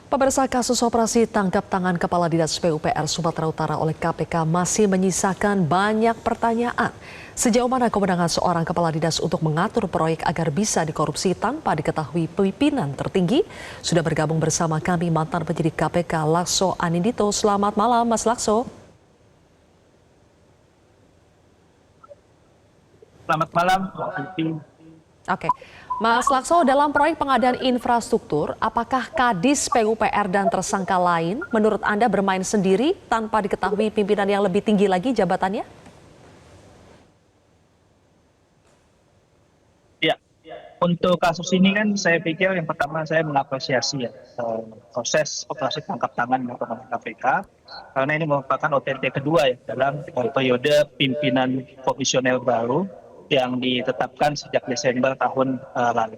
Pemirsa, kasus operasi tangkap tangan Kepala Dinas PUPR Sumatera Utara oleh KPK masih menyisakan banyak pertanyaan. Sejauh mana kewenangan seorang kepala dinas untuk mengatur proyek agar bisa dikorupsi tanpa diketahui pimpinan tertinggi? Sudah bergabung bersama kami mantan penyidik KPK Lakso Anindito. Selamat malam, Mas Lakso. Selamat malam, Oke, Mas Lakso, dalam proyek pengadaan infrastruktur, apakah Kadis PUPR dan tersangka lain menurut Anda bermain sendiri tanpa diketahui pimpinan yang lebih tinggi lagi jabatannya? Ya, untuk kasus ini kan saya pikir yang pertama saya mengapresiasi ya proses operasi tangkap tangan yang dilakukan oleh KPK karena ini merupakan OTT kedua ya dalam periode pimpinan komisioner baru yang ditetapkan sejak Desember tahun lalu.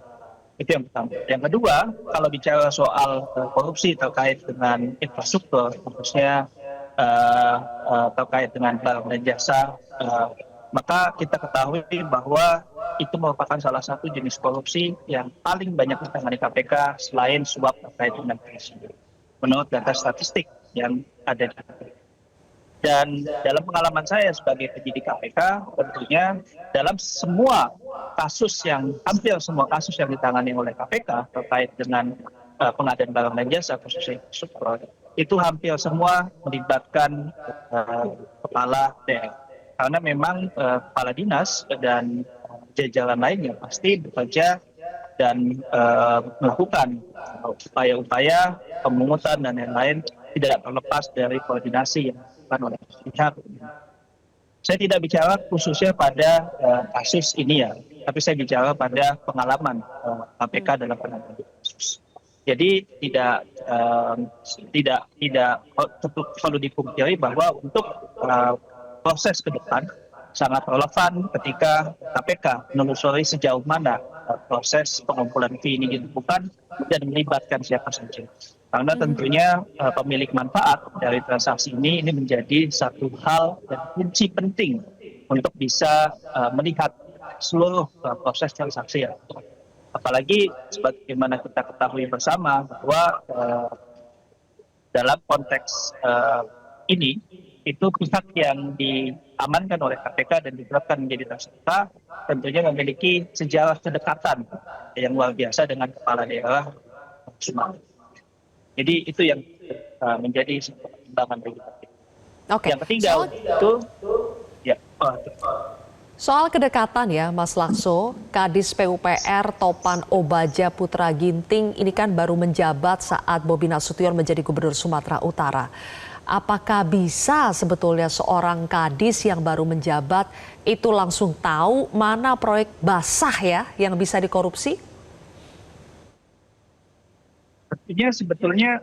Itu yang pertama. Yang kedua, kalau bicara soal korupsi terkait dengan infrastruktur, khususnya terkait dengan barang dan jasa, maka kita ketahui bahwa itu merupakan salah satu jenis korupsi yang paling banyak ditangani KPK selain suap terkait dengan presiden. Menurut data statistik yang ada di KPK. Dan dalam pengalaman saya sebagai penyidik KPK, tentunya dalam semua kasus hampir semua kasus yang ditangani oleh KPK terkait dengan pengadaan barang dan jasa khususnya infrastruktur, itu hampir semua melibatkan kepala daerah. Karena memang kepala dinas dan jajaran lainnya pasti bekerja dan melakukan upaya-upaya pemungutan dan lain-lain tidak terlepas dari koordinasi yang dilakukan oleh pihak. Saya tidak bicara khususnya pada kasus ini ya, tapi saya bicara pada pengalaman KPK dalam penanganan kasus. Jadi tidak perlu dipungkiri bahwa untuk proses ke depan sangat relevan ketika KPK menelusuri sejauh mana proses pengumpulan fee ini dilakukan dan melibatkan siapa saja. Karena tentunya pemilik manfaat dari transaksi ini menjadi satu hal dan kunci penting untuk bisa melihat seluruh proses transaksi. Apalagi sebagaimana kita ketahui bersama bahwa dalam konteks ini itu pihak yang diamankan oleh KPK dan ditetapkan menjadi tersangka tentunya memiliki sejarah kedekatan yang luar biasa dengan kepala daerah Sumatera. Jadi itu yang menjadi pertimbangan bagi KPK. Oke. Yang ketiga itu ya. Soal kedekatan ya, Mas Lakso, Kadis PUPR Topan Obaja Putra Ginting ini kan baru menjabat saat Bobi Nasution menjadi Gubernur Sumatera Utara. Apakah bisa sebetulnya seorang kadis yang baru menjabat itu langsung tahu mana proyek basah ya yang bisa dikorupsi? Artinya sebetulnya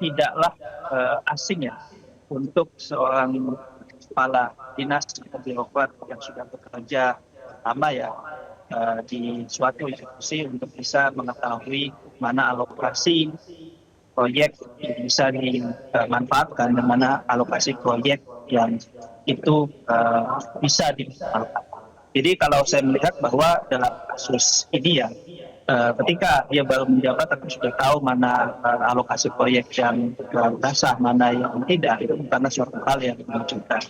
tidaklah asing ya untuk seorang kepala dinas atau birokrat yang sudah bekerja lama ya di suatu institusi untuk bisa mengetahui mana alokasi proyek yang bisa dimanfaatkan dan mana alokasi proyek yang itu bisa dimanfaatkan. Jadi kalau saya melihat bahwa dalam kasus ini ya ketika dia baru menjabat tapi sudah tahu mana alokasi proyek yang basah, mana yang tidak, itu karena suatu hal yang menunjukkan.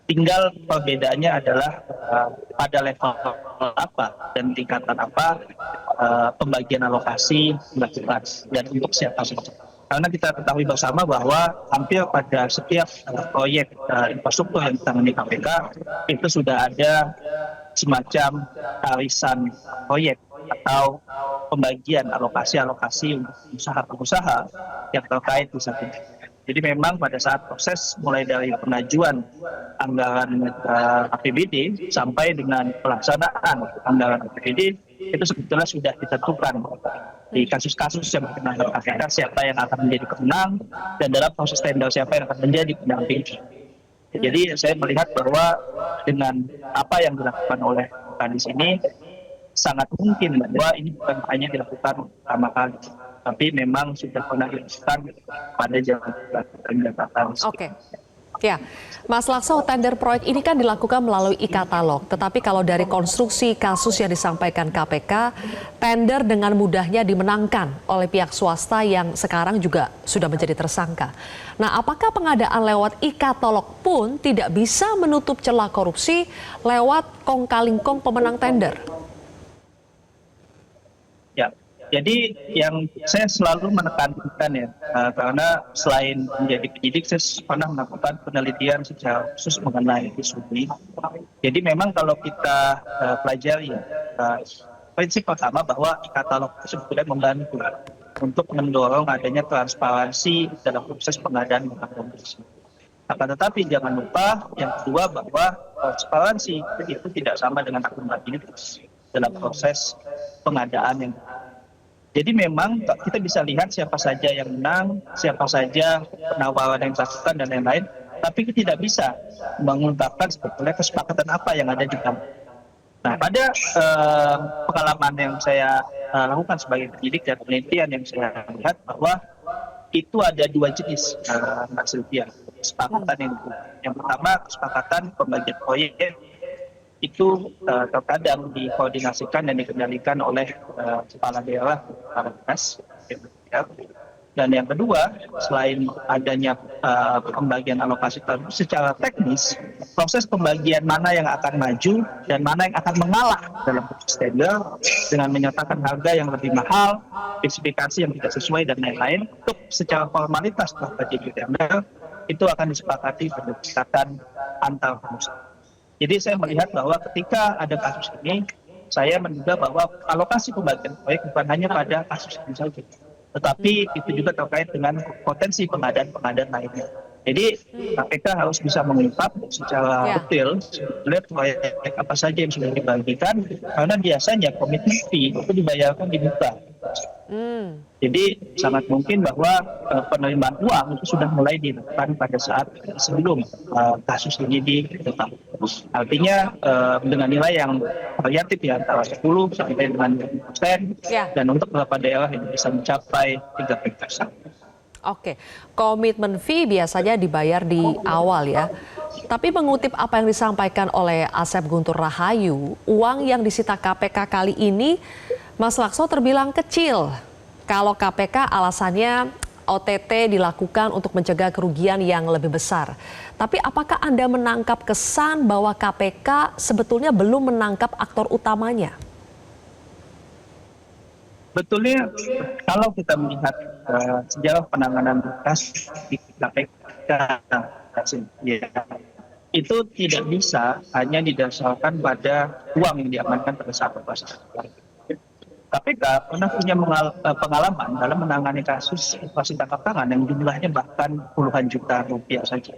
Tinggal perbedaannya adalah pada level apa dan tingkatan apa pembagian alokasi dilakukan dan untuk siapa saja. Karena kita ketahui bersama bahwa hampir pada setiap proyek infrastruktur yang ditangani KPK itu sudah ada semacam arisan proyek atau pembagian alokasi untuk usaha-pengusaha yang terkait di satu. Jadi memang pada saat proses mulai dari pengajuan anggaran APBD sampai dengan pelaksanaan anggaran APBD itu sebetulnya sudah ditentukan di kasus-kasus yang berkenaan dengan KPK siapa yang akan menjadi pemenang dan dalam proses tender siapa yang akan menjadi pendamping. Jadi saya melihat bahwa dengan apa yang dilakukan oleh Kadis ini sangat mungkin bahwa ini bukan hanya dilakukan pertama kali, tapi memang sudah pernah dilakukan pada jabatan. Oke. Ya, Mas Lakso, tender proyek ini kan dilakukan melalui e-katalog. Tetapi kalau dari konstruksi kasus yang disampaikan KPK, tender dengan mudahnya dimenangkan oleh pihak swasta yang sekarang juga sudah menjadi tersangka. Nah, apakah pengadaan lewat e-katalog pun tidak bisa menutup celah korupsi lewat kong kali kong pemenang tender? Ya, jadi yang saya selalu menekankan ya, karena selain menjadi penyidik, saya pernah melakukan penelitian secara khusus mengenai isu ini. Jadi memang kalau kita pelajari, prinsip pertama bahwa e-katalog sebetulnya membantu untuk mendorong adanya transparansi dalam proses pengadaan barang komoditi. Akan tetapi jangan lupa yang kedua bahwa transparansi itu tidak sama dengan akuntabilitas dalam proses pengadaan yang. Jadi memang kita bisa lihat siapa saja yang menang, siapa saja penawaran yang dilakukan dan lain-lain, tapi kita tidak bisa mengungkapkan sebetulnya kesepakatan apa yang ada di dalam. Nah, pada pengalaman yang saya lakukan sebagai penyidik dan penelitian yang saya lihat bahwa itu ada dua jenis, Mbak Sylvia, kesepakatan yang dilakukan. Yang pertama kesepakatan pembagian proyek itu terkadang dikoordinasikan dan dikendalikan oleh kepala daerah, kepala dinas. Dan yang kedua, selain adanya pembagian alokasi tersebut secara teknis, proses pembagian mana yang akan maju dan mana yang akan mengalah dalam proses tender dengan menyatakan harga yang lebih mahal, spesifikasi yang tidak sesuai dan lain-lain, untuk secara formalitas terjadi tender itu akan disepakati berdasarkan antar pengusaha. Jadi saya melihat bahwa ketika ada kasus ini, saya menduga bahwa alokasi pembagian proyek bukan hanya pada kasus ini saja, tetapi itu juga terkait dengan potensi pengadaan-pengadaan lainnya. Jadi KPK harus bisa mengungkap secara detail sebetulnya proyek apa saja yang sudah dibagikan, karena biasanya komitmen fee itu dibayarkan di muka. Jadi sangat mungkin bahwa penerimaan uang itu sudah mulai dilakukan pada saat sebelum kasus ini ditetapkan. Artinya dengan nilai yang variatif ya, antara 10 sampai dengan 20%, dan untuk beberapa daerah ini bisa mencapai 30%. Oke, komitmen fee biasanya dibayar di awal ya. Tapi mengutip apa yang disampaikan oleh Asep Guntur Rahayu, uang yang disita KPK kali ini, Mas Lakso, terbilang kecil. Kalau KPK alasannya OTT dilakukan untuk mencegah kerugian yang lebih besar. Tapi apakah Anda menangkap kesan bahwa KPK sebetulnya belum menangkap aktor utamanya? Betulnya kalau kita melihat sejarah penanganan kasus di KPK, ya, itu tidak bisa hanya didasarkan pada uang yang diamankan pada saat operasi. KPK pernah punya pengalaman dalam menangani kasus operasi tangkap tangan yang jumlahnya bahkan puluhan juta rupiah saja.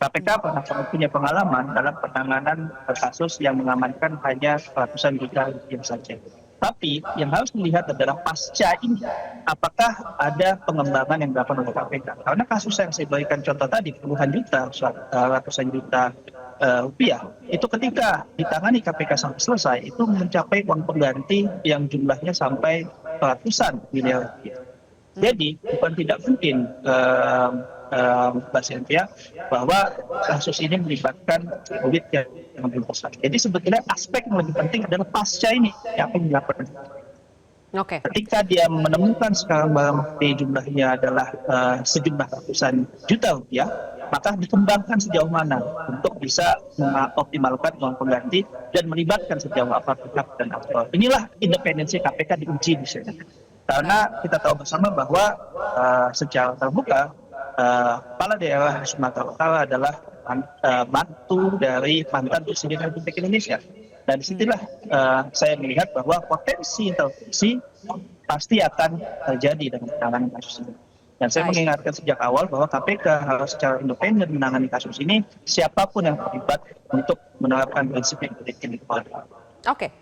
KPK pernah punya pengalaman dalam penanganan kasus yang mengamankan hanya ratusan juta rupiah saja. Tapi yang harus dilihat adalah pasca ini, apakah ada pengembangan yang dilakukan oleh KPK. Karena kasus yang saya berikan contoh tadi, puluhan juta, ratusan juta rupiah, itu ketika ditangani KPK sampai selesai, itu mencapai uang pengganti yang jumlahnya sampai ratusan miliar rupiah. Jadi bukan tidak mungkin Mbak Sylvia, bahwa kasus ini melibatkan duit yang lebih besar. Jadi sebetulnya aspek yang lebih penting adalah pasca ini yang akan dilakukan. Ketika dia menemukan sekarang barang bukti jumlahnya adalah sejumlah ratusan juta rupiah, maka dikembangkan sejauh mana untuk bisa mengoptimalkan uang pengganti dan melibatkan sejauh apa pihak dan aktor. Inilah independensi KPK diuji di sini. Karena kita tahu bersama bahwa secara terbuka kepala daerah Sumatera Utara adalah mantu dari mantan Presiden Republik Indonesia. Dan disitulah saya melihat bahwa potensi intervensi pasti akan terjadi dalam penanganan kasus ini. Dan saya mengingatkan sejak awal bahwa KPK harus secara independen menangani kasus ini, siapapun yang terlibat untuk menerapkan prinsip yang diberikan. Oke,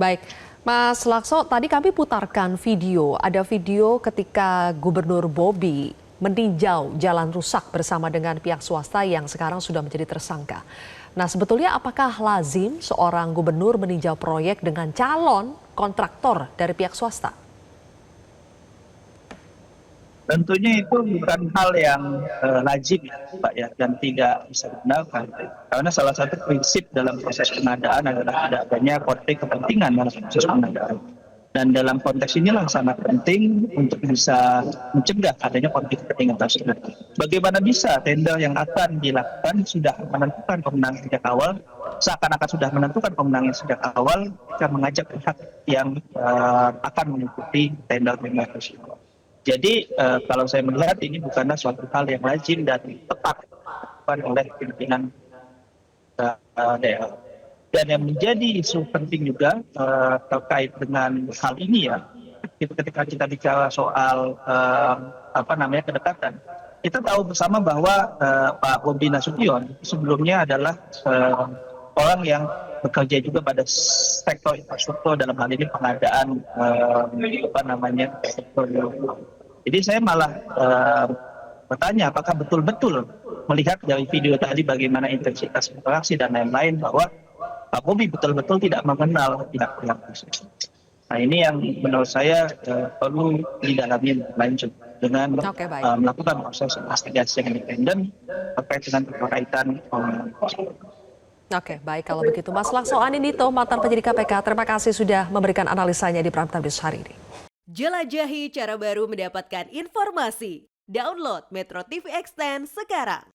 baik. Mas Lakso, tadi kami putarkan video, ada video ketika Gubernur Bobi meninjau jalan rusak bersama dengan pihak swasta yang sekarang sudah menjadi tersangka. Nah, sebetulnya apakah lazim seorang gubernur meninjau proyek dengan calon kontraktor dari pihak swasta? Tentunya itu bukan hal yang lazim ya, Pak ya, dan tidak bisa dibenarkan. Karena salah satu prinsip dalam proses pengadaan adalah tidak adanya konflik kepentingan dalam proses pengadaan. Dan dalam konteks inilah sangat penting untuk bisa mencegah adanya konflik kepentingan tersebut. Bagaimana bisa tender yang akan dilakukan sudah menentukan pemenang sejak awal, seakan-akan sudah menentukan pemenangnya sejak awal, akan mengajak pihak yang akan mengikuti tender tersebut. Jadi kalau saya melihat ini bukanlah suatu hal yang lazim dan tepat dilakukan oleh pimpinan daerah. Dan yang menjadi isu penting juga terkait dengan hal ini ya, ketika kita bicara soal kedekatan, kita tahu bersama bahwa Pak Bobi Nasution sebelumnya adalah orang yang bekerja juga pada sektor infrastruktur, dalam hal ini pengadaan sektor. Jadi saya malah bertanya apakah betul-betul melihat dari video tadi bagaimana intensitas interaksi dan lain-lain bahwa Pak Bobi betul-betul tidak mengenal pihak-pihak tersebut. Nah ini yang menurut saya perlu didalami lebih lanjut dengan melakukan proses investigasi yang independen terkait dengan keterkaitan. Oke, baik kalau begitu. Mas Lakso Aninito, mantan penyidik KPK, terima kasih sudah memberikan analisanya di Prime Time News hari ini. Jelajahi cara baru mendapatkan informasi. Download Metro TV Extend sekarang.